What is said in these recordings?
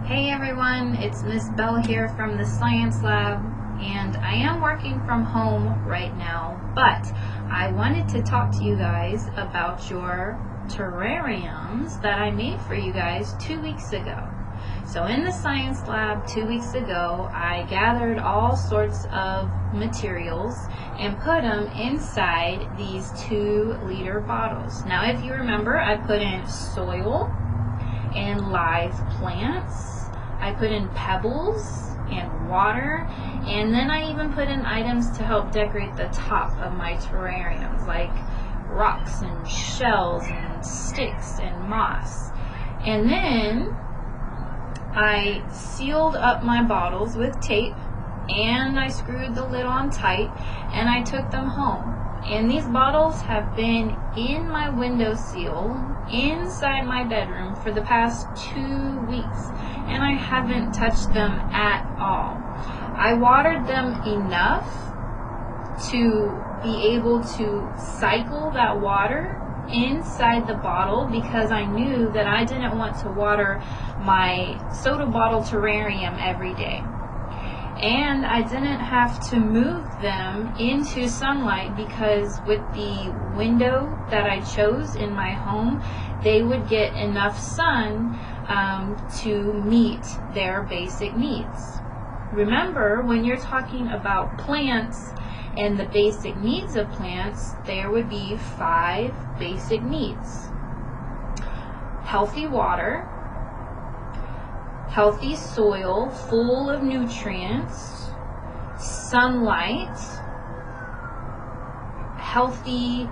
Hey everyone, it's Miss Bell here from the Science Lab, and I am working from home right now, but I wanted to talk to you guys about your terrariums that I made for you guys 2 weeks ago. So in the Science Lab 2 weeks ago, I gathered all sorts of materials and put them inside these 2-liter bottles. Now if you remember, I put in soil and live plants. I put in pebbles and water, and then I even put in items to help decorate the top of my terrariums, like rocks and shells and sticks and moss. And then I sealed up my bottles with tape, and I screwed the lid on tight, and I took them home. And these bottles have been in my windowsill inside my bedroom for the past 2 weeks, and I haven't touched them at all. I watered them enough to be able to cycle that water inside the bottle because I knew that I didn't want to water my soda bottle terrarium every day. And I didn't have to move them into sunlight because with the window that I chose in my home, they would get enough sun to meet their basic needs. Remember, when you're talking about plants and the basic needs of plants, there would be 5 basic needs: healthy water, healthy soil full of nutrients, sunlight, healthy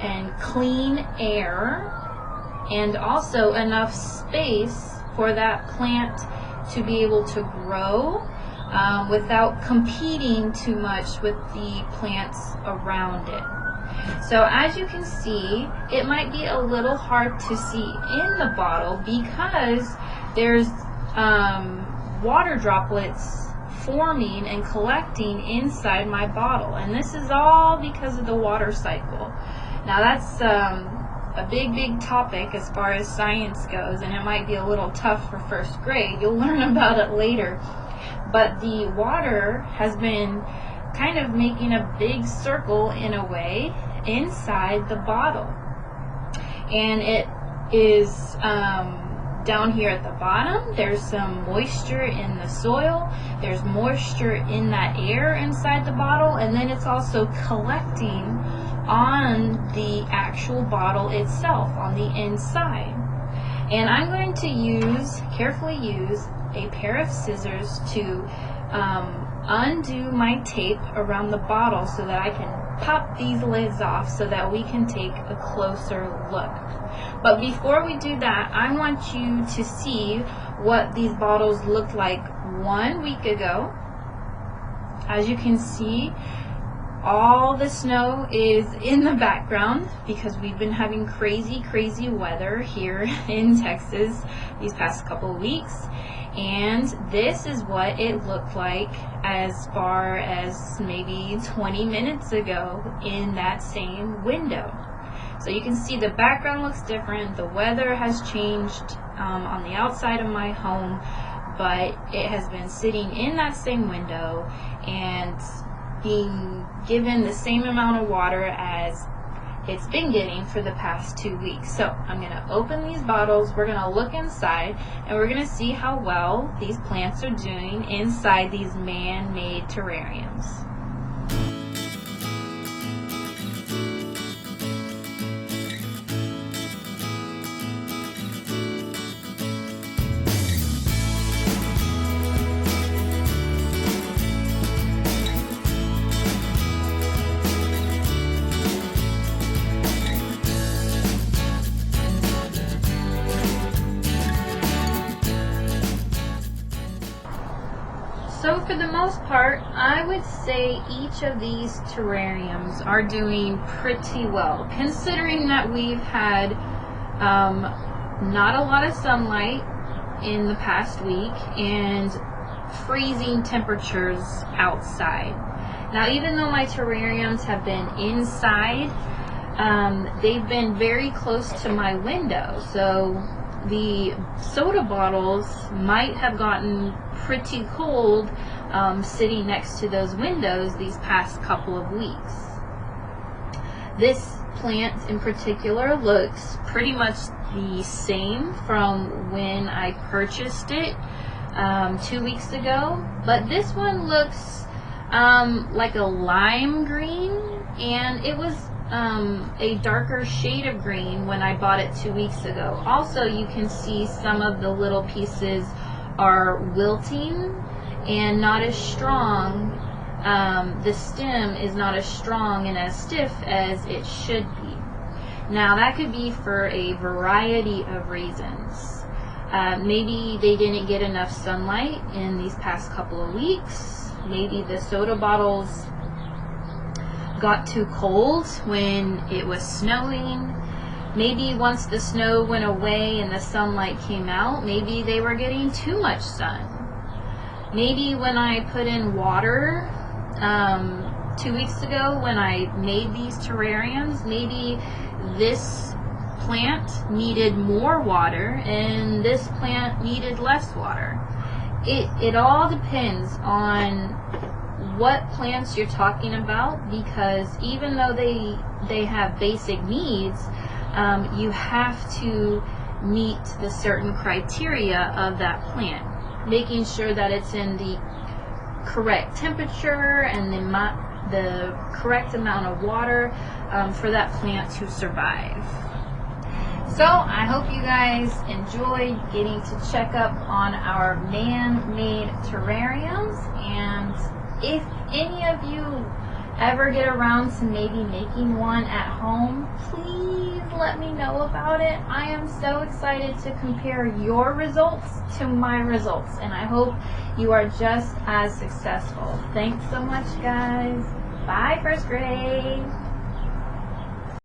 and clean air, and also enough space for that plant to be able to grow without competing too much with the plants around it. So as you can see, it might be a little hard to see in the bottle because there's water droplets forming and collecting inside my bottle, and this is all because of the water cycle. Now that's a big topic as far as science goes, and it might be a little tough for first grade. You'll learn about it later, but the water has been kind of making a big circle in a way inside the bottle, and it is down here at the bottom. There's some moisture in the soil, there's moisture in that air inside the bottle, and then it's also collecting on the actual bottle itself on the inside. And I'm going to carefully use a pair of scissors to undo my tape around the bottle so that I can pop these lids off so that we can take a closer look. But before we do that, I want you to see what these bottles looked like 1 week ago. As you can see, all the snow is in the background because we've been having crazy weather here in Texas these past couple of weeks. And this is what it looked like as far as maybe 20 minutes ago in that same window. So you can see the background looks different. The weather has changed on the outside of my home, but it has been sitting in that same window and being given the same amount of water as it's been getting for the past 2 weeks. So I'm going to open these bottles, we're going to look inside, and we're going to see how well these plants are doing inside these man-made terrariums. So for the most part, I would say each of these terrariums are doing pretty well, considering that we've had not a lot of sunlight in the past week and freezing temperatures outside. Now, even though my terrariums have been inside, they've been very close to my window. So the soda bottles might have gotten pretty cold sitting next to those windows these past couple of weeks. This plant in particular looks pretty much the same from when I purchased it 2 weeks ago, but this one looks like a lime green, and it was a darker shade of green when I bought it 2 weeks ago. Also, you can see some of the little pieces are wilting and not as strong. The stem is not as strong and as stiff as it should be. Now, that could be for a variety of reasons. Maybe they didn't get enough sunlight in these past couple of weeks. Maybe the soda bottles got too cold when it was snowing. Maybe once the snow went away and the sunlight came out, maybe they were getting too much sun. Maybe when I put in water 2 weeks ago when I made these terrariums, maybe this plant needed more water and this plant needed less water. It all depends on what plants you're talking about, because even though they have basic needs, you have to meet the certain criteria of that plant, making sure that it's in the correct temperature and the correct amount of water for that plant to survive. So I hope you guys enjoyed getting to check up on our man-made terrariums, and if any of you ever get around to maybe making one at home, please let me know about it. I am so excited to compare your results to my results, and I hope you are just as successful. Thanks so much, guys. Bye, first grade.